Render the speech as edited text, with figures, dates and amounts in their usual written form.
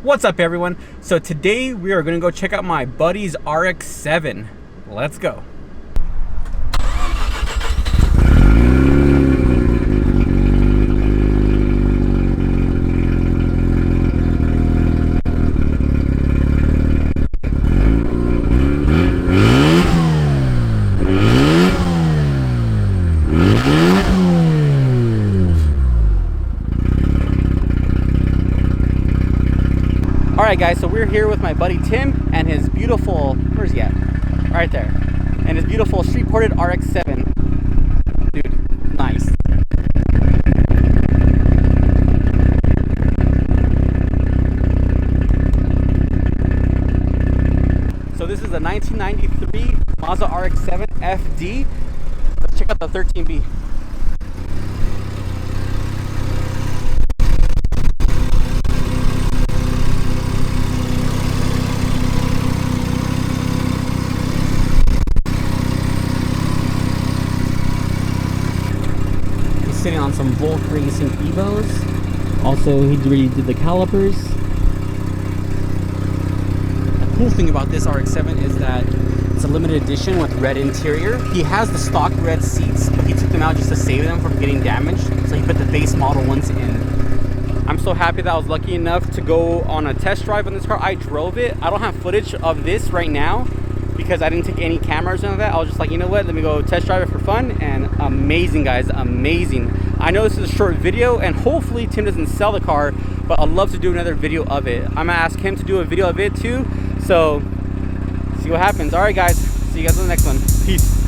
What's up, everyone? So today we are going to go check out my buddy's RX7. Let's go. Alright guys, so we're here with my buddy Tim and his beautiful, where's he at? Right there. And his beautiful street-ported RX7. Dude, nice. So this is a 1993 Mazda RX7 FD. Let's check out the 13B. Sitting on some Volk Racing Evos. Also, he already did the calipers. The cool thing about this RX-7 is that it's a limited edition with red interior. He has the stock red seats, but he took them out just to save them from getting damaged. So he put the base model ones in. I'm so happy that I was lucky enough to go on a test drive on this car. I drove it. I don't have footage of this right now because I didn't take any cameras and all that. I was just like, you know what, let me go test drive it for fun. And amazing, guys, amazing. I know this is a short video and hopefully Tim doesn't sell the car, but I'd love to do another video of it. I'm gonna ask him to do a video of it too, so see what happens. All right guys, see you guys on the next one. Peace.